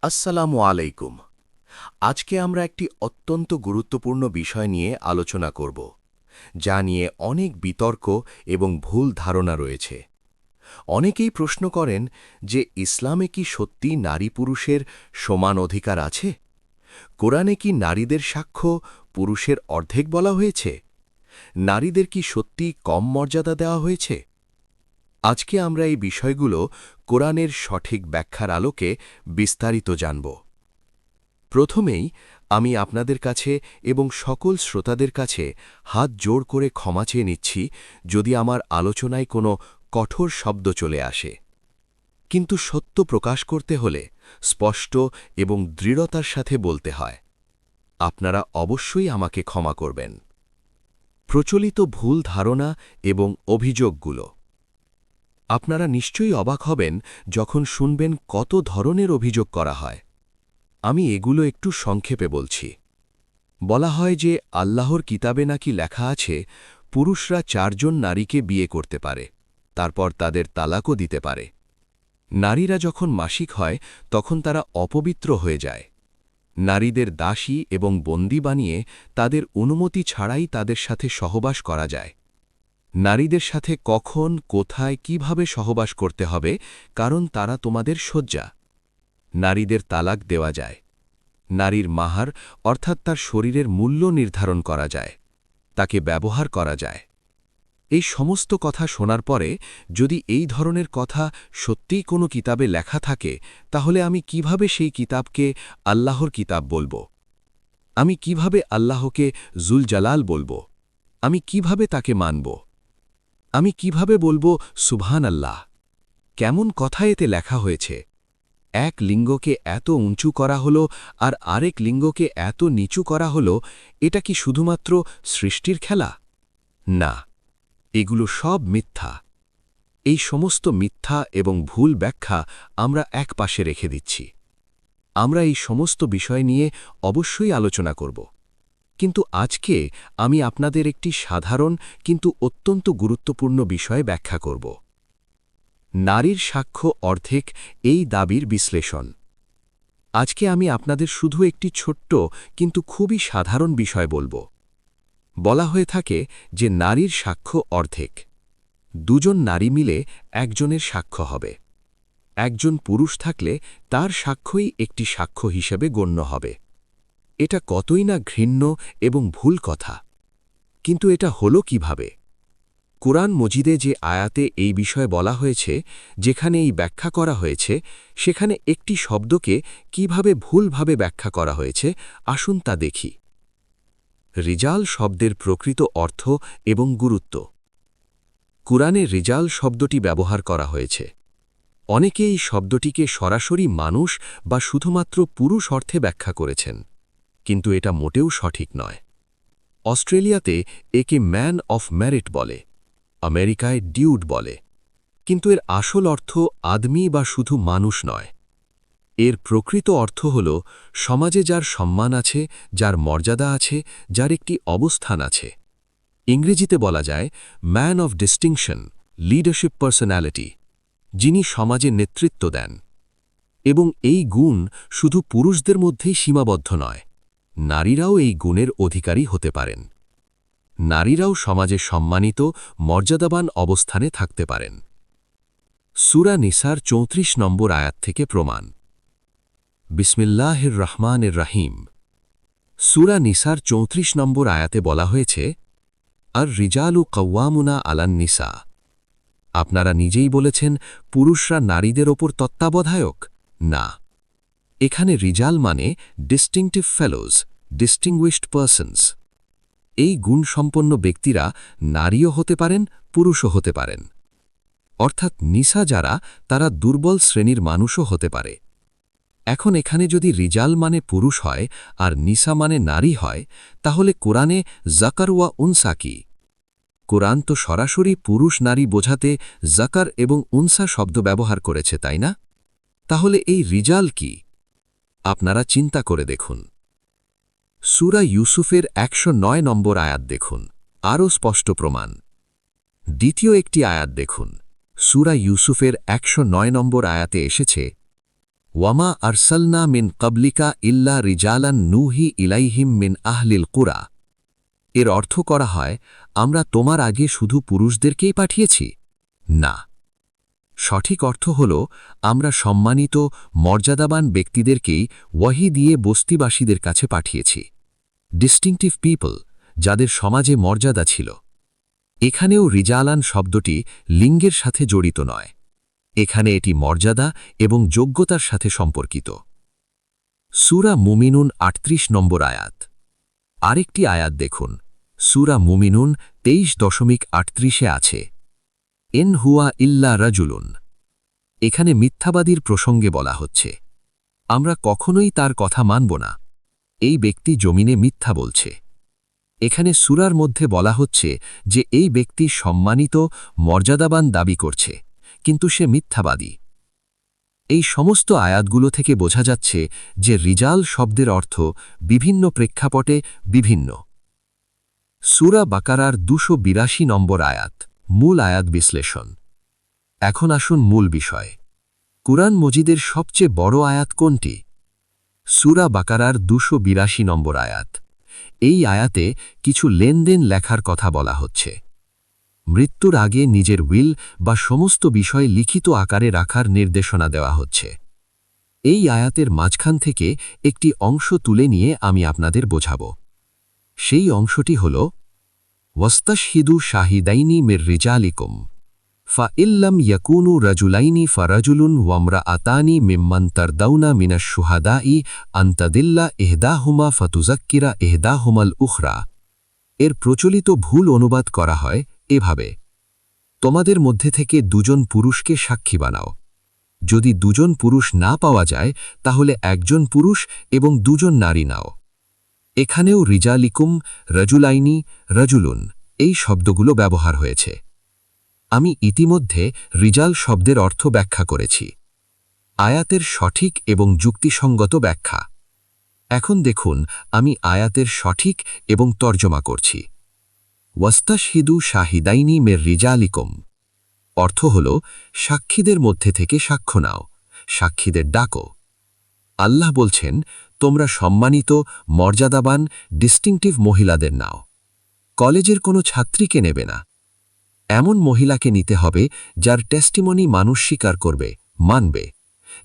আসসালামু আলাইকুম। আজকে আমরা একটি অত্যন্ত গুরুত্বপূর্ণ বিষয় নিয়ে আলোচনা করব, যা নিয়ে অনেক বিতর্ক এবং ভুল ধারণা রয়েছে। অনেকেই প্রশ্ন করেন যে ইসলামে কি সত্যি নারী পুরুষের সমান অধিকার আছে? কোরআনে কি নারীদের সাক্ষ্য পুরুষের অর্ধেক বলা হয়েছে? নারীদের কি সত্যি কম মর্যাদা দেওয়া হয়েছে? আজকে আমরা এই বিষয়গুলো কোরআনের সঠিক ব্যাখ্যার আলোকে বিস্তারিত জানব। প্রথমেই আমি আপনাদের কাছে এবং সকল শ্রোতাদের কাছে হাত জোড় করে ক্ষমা চেয়ে নিচ্ছি যদি আমার আলোচনায় কোনো কঠোর শব্দ চলে আসে। কিন্তু সত্য প্রকাশ করতে হলে স্পষ্ট এবং দৃঢ়তার সাথে বলতে হয়। আপনারা অবশ্যই আমাকে ক্ষমা করবেন। প্রচলিত ভুল ধারণা এবং অভিযোগগুলো। আপনারা নিশ্চয়ই অবাক হবেন যখন শুনবেন কত ধরনের অভিযোগ করা হয়। আমি এগুলো একটু সংক্ষেপে বলছি। বলা হয় যে আল্লাহর কিতাবে নাকি লেখা আছে পুরুষরা 4 জন নারীকে বিয়ে করতে পারে, তারপর তাদের তালাকও দিতে পারে। নারীরা যখন মাসিক হয় তখন তারা অপবিত্র হয়ে যায়। নারীদের দাসী এবং বন্দী বানিয়ে তাদের অনুমতি ছাড়াই তাদের সাথে সহবাস করা যায়। নারীদের সাথে কখন, কোথায়, কিভাবে সহবাস করতে হবে, কারণ তারা তোমাদের শয্যা। নারীদের তালাক দেওয়া যায়। নারীর মাহার অর্থাৎ তার শরীরের মূল্য নির্ধারণ করা যায়, তাকে ব্যবহার করা যায়। এই সমস্ত কথা শোনার পরে যদি এই ধরনের কথা সত্যিই কোনো কিতাবে লেখা থাকে, তাহলে আমি কিভাবে সেই কিতাবকে আল্লাহর কিতাব বলবো? আমি কিভাবে আল্লাহকে জুল জালাল বলবো? আমি কিভাবে তাকে মানব? আমি কিভাবে বলবো সুবহান আল্লাহ? কেমন কথা এতে লেখা হয়েছে? এক লিঙ্গকে এত উঁচু করা হলো আর আরেক লিঙ্গকে এত নিচু করা হলো, এটা কি শুধুমাত্র সৃষ্টির খেলা? না, এগুলো সব মিথ্যা। এই সমস্ত মিথ্যা এবং ভুল ব্যাখ্যা আমরা এক পাশে রেখে দিচ্ছি। আমরা এই সমস্ত বিষয় নিয়ে অবশ্যই আলোচনা করব, কিন্তু আজকে আমি আপনাদের একটি সাধারণ কিন্তু অত্যন্ত গুরুত্বপূর্ণ বিষয় ব্যাখ্যা করব। নারীর সাক্ষ্য অর্ধেক এই দাবির বিশ্লেষণ। আজকে আমি আপনাদের শুধু একটি ছোট্ট কিন্তু খুবই সাধারণ বিষয় বলবো। বলা হয়ে থাকে যে নারীর সাক্ষ্য অর্ধেক। 2 জন নারী মিলে একজনের সাক্ষ্য হবে। একজন পুরুষ থাকলে তার সাক্ষ্যই একটি সাক্ষ্য হিসেবে গণ্য হবে। এটা কতই না ঘৃণ্য এবং ভুল কথা। কিন্তু এটা হলো কিভাবে? কুরআন মজিদে যে আয়াতে এই বিষয়ে বলা হয়েছে, যেখানে এই ব্যাখ্যা করা হয়েছে, সেখানে একটি শব্দকে কিভাবে ভুলভাবে ব্যাখ্যা করা হয়েছে, আসুন তা দেখি। রিজাল শব্দের প্রকৃত অর্থ এবং গুরুত্ব। কুরআনে রিজাল শব্দটি ব্যবহার করা হয়েছে। অনেকে এই শব্দটিকে সরাসরি মানুষ বা শুধুমাত্র পুরুষ অর্থে ব্যাখ্যা করেছেন, কিন্তু এটা মোটেও সঠিক নয়। অস্ট্রেলিয়াতে একে ম্যান অফ মেরিট বলে, আমেরিকায় ডিউড বলে, কিন্তু এর আসল অর্থ আদমি বা শুধু মানুষ নয়। এর প্রকৃত অর্থ হল সমাজে যার সম্মান আছে, যার মর্যাদা আছে, যার একটি অবস্থান আছে। ইংরেজিতে বলা যায় man of distinction, leadership personality, যিনি সমাজে নেতৃত্ব দেন। এবং এই গুণ শুধু পুরুষদের মধ্যেই সীমাবদ্ধ নয়, নারীরাও এই গুণের অধিকারী হতে পারেন। নারীরাও সমাজে সম্মানিত, মর্যাদাবান অবস্থানে থাকতে পারেন। সূরা নিসার ৩৪ নম্বর আয়াত থেকে প্রমাণ। বিসমিল্লাহির রহমানির রহিম। সূরা নিসার ৩৪ নম্বর আয়াতে বলা হয়েছে, আর রিজালু কওয়ামুনা আলান নিসা। আপনারা নিজেই বলেছেন পুরুষরা নারীদের ওপর তত্ত্বাবধায়ক। না, এখানে রিজাল মানে ডিস্টিংটিভ ফেলোজ, ডিস্টিংগুইশড পার্সনস। এই গুণসম্পন্ন ব্যক্তিরা নারীও হতে পারেন, পুরুষও হতে পারেন। অর্থাৎ নিসা যারা, তারা দুর্বল শ্রেণীর মানুষও হতে পারে। এখন এখানে যদি রিজাল মানে পুরুষ হয় আর নিসা মানে নারী হয়, তাহলে কোরআনে জাকার ওয়া উনসা কি? কোরআন তো সরাসরি পুরুষ নারী বোঝাতে জাকার এবং উনসা শব্দ ব্যবহার করেছে, তাই না? তাহলে এই রিজাল কি? আপনারা চিন্তা করে দেখুন। সূরা ইউসুফের ১০৯ নম্বর আয়াত দেখুন, আরও স্পষ্ট প্রমাণ। দ্বিতীয় একটি আয়াত দেখুন, সূরা ইউসুফের ১০৯ নম্বর আয়াতে এসেছে, ওয়ামা আরসালনা মিন ক্বাবলিকা ইল্লা রিজালান নুহি ইলাইহিম মিন আহলিল কুরা। এর অর্থ করা হয়, আমরা তোমার আগে শুধু পুরুষদেরকেই পাঠিয়েছি? না। সঠিক অর্থ হল, আমরা সম্মানিত মর্যাদাবান ব্যক্তিদেরকেই ওয়াহি দিয়ে বস্তিবাসীদের কাছে পাঠিয়েছি। ডিস্টিংটিভ পিপল, যাদের সমাজে মর্যাদা ছিল। এখানেও রিজালান শব্দটি লিঙ্গের সাথে জড়িত নয়। এখানে এটি মর্যাদা এবং যোগ্যতার সাথে সম্পর্কিত। সূরা মুমিনুন ৩৮ নম্বর আয়াত। আরেকটি আয়াত দেখুন, সূরা মুমিনুন ২৩.৩৮ আছে, ইন হুয়া ইল্লা রাজুলুন। এখানে মিথ্যাবাদীর প্রসঙ্গে বলা হচ্ছে, আমরা কখনোই তার কথা মানব না, এই ব্যক্তি জমিনে মিথ্যা বলছে। এখানে সূরার মধ্যে বলা হচ্ছে যে এই ব্যক্তি সম্মানিত মর্যাদাবান দাবি করছে, কিন্তু সে মিথ্যাবাদী। এই সমস্ত আয়াতগুলো থেকে বোঝা যাচ্ছে যে রিজাল শব্দের অর্থ বিভিন্ন প্রেক্ষাপটে বিভিন্ন। সূরা বাকারার ২৮২ নম্বর আয়াত, মূল আয়াত বিশ্লেষণ। এখন আসুন মূল বিষয়। কুরআন মজিদের সবচেয়ে বড় আয়াত কোনটি? সূরা বাকারার ২৮২ নম্বর আয়াত। এই আয়াতে কিছু লেনদেন লেখার কথা বলা হচ্ছে। মৃত্যুর আগে নিজের উইল বা সমস্ত বিষয় লিখিত আকারে রাখার নির্দেশনা দেওয়া হচ্ছে। এই আয়াতের মাঝখান থেকে একটি অংশ তুলে নিয়ে আমি আপনাদের বোঝাব। সেই অংশটি হল, ওয়াস্তাশহিদু শাহিদাইনি মির রিজালিকুম ফাইল্লাম ইয়াকুনু রাজুলাইনি ফারাজুলুন ওয়ামরাআতানি মিম্মান তারদাউনা মিনাশ শুহাদাই আনতাদিল্লা ইহদাহুমা ফাতুযাক্কিরা ইহদাহুমাল উখরা। এর প্রচলিত ভুল অনুবাদ করা হয় এভাবে, তোমাদের মধ্যে থেকে দুজন পুরুষকে সাক্ষী বানাও। যদি দুজন পুরুষ না পাওয়া যায় তাহলে একজন পুরুষ এবং দুজন নারী নাও। এখানেও রিজালিকুম, রাজুলাইনি, রাজুলুন এই শব্দগুলো ব্যবহার হয়েছে। আমি ইতিমধ্যে রিজাল শব্দের অর্থ ব্যাখ্যা করেছি, আয়াতের সঠিক এবং যুক্তিসঙ্গত ব্যাখ্যা। এখন দেখুন আমি আয়াতের সঠিক এবং তর্জমা করছি। ওয়াস্তাশহিদু শাহিদাইনি মির রিজালিকুম অর্থ হল, সাক্ষীদের মধ্যে থেকে সাক্ষ্য নাও, সাক্ষীদের ডাকো। আল্লাহ বলছেন, তোমরা সম্মানিত মর্যাদাবান ডিস্টিংটিভ মহিলাদের নাও। কলেজের কোনো ছাত্রীকে নেবে না। এমন মহিলাকে নিতে হবে যার টেস্টিমনি মানুষ স্বীকার করবে, মানবে।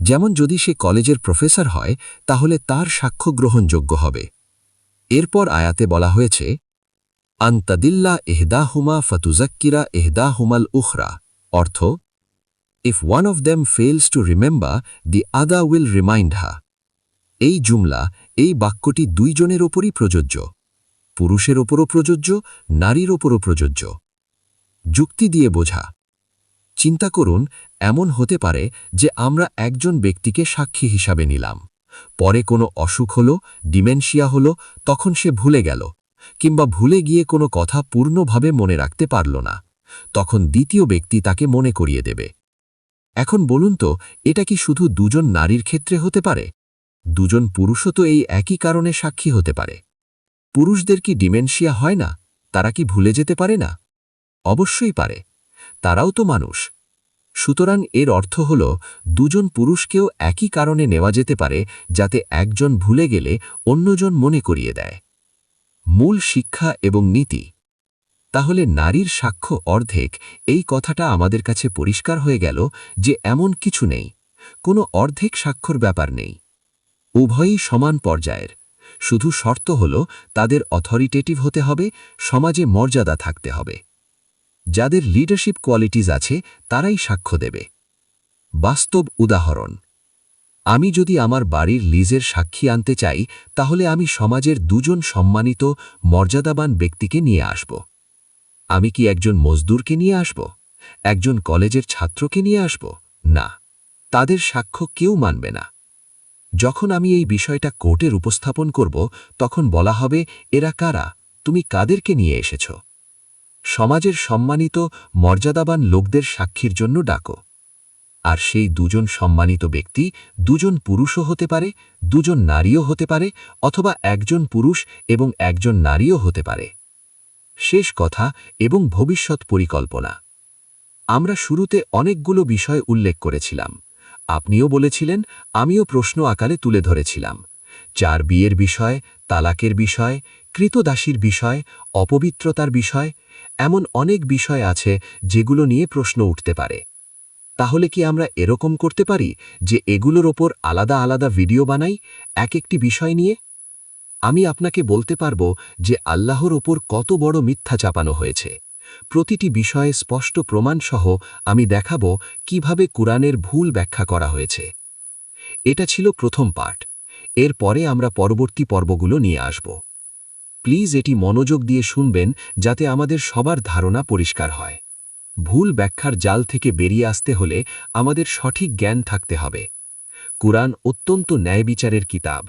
যেমন যদি সে কলেজের প্রফেসর হয় তাহলে তার সাক্ষ্য গ্রহণযোগ্য হবে। এরপর আয়াতে বলা হয়েছে, আনতাদিল্লা ইহদাহুমা ফাতুযাক্কিরা ইহদাহুমাল উখরা অর্থ, if one of them fails to remember, the other will remind her. এই জুমলা, এই বাক্যটি দুইজনের ওপরই প্রযোজ্য, পুরুষের ওপরও প্রযোজ্য, নারীর ওপরও প্রযোজ্য। যুক্তি দিয়ে বোঝা। চিন্তা করুন, এমন হতে পারে যে আমরা একজন ব্যক্তিকে সাক্ষী হিসাবে নিলাম, পরে কোনো অসুখ হল, ডিমেনশিয়া হল, তখন সে ভুলে গেল, কিংবা ভুলে গিয়ে কোনো কথা পূর্ণভাবে মনে রাখতে পারল না, তখন দ্বিতীয় ব্যক্তি তাকে মনে করিয়ে দেবে। এখন বলুন তো, এটা কি শুধু দুজন নারীর ক্ষেত্রে হতে পারে? দুজন পুরুষও তো এই একই কারণে সাক্ষী হতে পারে। পুরুষদের কি ডিমেনশিয়া হয় না? তারা কি ভুলে যেতে পারে না? অবশ্যই পারে, তারাও তো মানুষ। সুতরাং এর অর্থ হল, দুজন পুরুষকেও একই কারণে নেওয়া যেতে পারে, যাতে একজন ভুলে গেলে অন্যজন মনে করিয়ে দেয়। মূল শিক্ষা এবং নীতি। তাহলে নারীর সাক্ষ্য অর্ধেক, এই কথাটা আমাদের কাছে পরিষ্কার হয়ে গেল যে এমন কিছু নেই, কোনো অর্ধেক সাক্ষ্যর ব্যাপার নেই। উভয়ই সমান পর্যায়ের, শুধু শর্ত হল তাদের অথরিটেটিভ হতে হবে, সমাজে মর্যাদা থাকতে হবে। যাদের লিডারশিপ কোয়ালিটিজ আছে তারাই সাক্ষ্য দেবে। বাস্তব উদাহরণ, আমি যদি আমার বাড়ির লিজের সাক্ষী আনতে চাই তাহলে আমি সমাজের দুজন সম্মানিত মর্যাদাবান ব্যক্তিকে নিয়ে আসব। আমি কি একজন মজদুরকে নিয়ে আসব? একজন কলেজের ছাত্রকে নিয়ে আসব? না, তাদের সাক্ষ্য কেউ মানবে না। যখন আমি এই বিষয়টা কোর্টের উপস্থাপন করব তখন বলা হবে, এরা কারা, তুমি কাদেরকে নিয়ে এসেছ? সমাজের সম্মানিত মর্যাদাবান লোকদের সাক্ষীর জন্য ডাকো। আর সেই দুজন সম্মানিত ব্যক্তি দুজন পুরুষও হতে পারে, দুজন নারীও হতে পারে, অথবা একজন পুরুষ এবং একজন নারীও হতে পারে। শেষ কথা এবং ভবিষ্যৎ পরিকল্পনা। আমরা শুরুতে অনেকগুলো বিষয় উল্লেখ করেছিলাম, আপনিও বলেছিলেন, আমিও প্রশ্ন আকারে তুলে ধরেছিলাম। 4 বিয়ের বিষয়, তালাকের বিষয়, কৃতদাসীর বিষয়, অপবিত্রতার বিষয়, এমন অনেক বিষয় আছে যেগুলো নিয়ে প্রশ্ন উঠতে পারে। তাহলে কি আমরা এরকম করতে পারি যে এগুলোর ওপর আলাদা আলাদা ভিডিও বানাই, এক একটি বিষয় নিয়ে? আমি আপনাকে বলতে পারব যে আল্লাহর ওপর কত বড় মিথ্যা চাপানো হয়েছে। প্রতিটি বিষয়ে স্পষ্ট প্রমাণসহ আমি দেখাব কিভাবে কুরআনের ভুল ব্যাখ্যা করা হয়েছে। এটা ছিল প্রথম পার্ট। এর পরে আমরা পরবর্তী পর্বগুলো নিয়ে আসব। প্লিজ এটি মনোযোগ দিয়ে শুনবেন যাতে আমাদের সবার ধারণা পরিষ্কার হয়। ভুল ব্যাখ্যার জাল থেকে বেরিয়ে আসতে হলে আমাদের সঠিক জ্ঞান থাকতে হবে। কুরআন অত্যন্ত ন্যায়বিচারের কিতাব।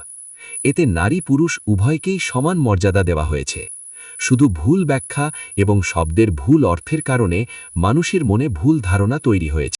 এতে নারী পুরুষ উভয়কেই সমান মর্যাদা দেওয়া হয়েছে। শুধু ভুল ব্যাখ্যা এবং শব্দের ভুল অর্থের কারণে মানুষের মনে ভুল ধারণা তৈরি হয়েছে।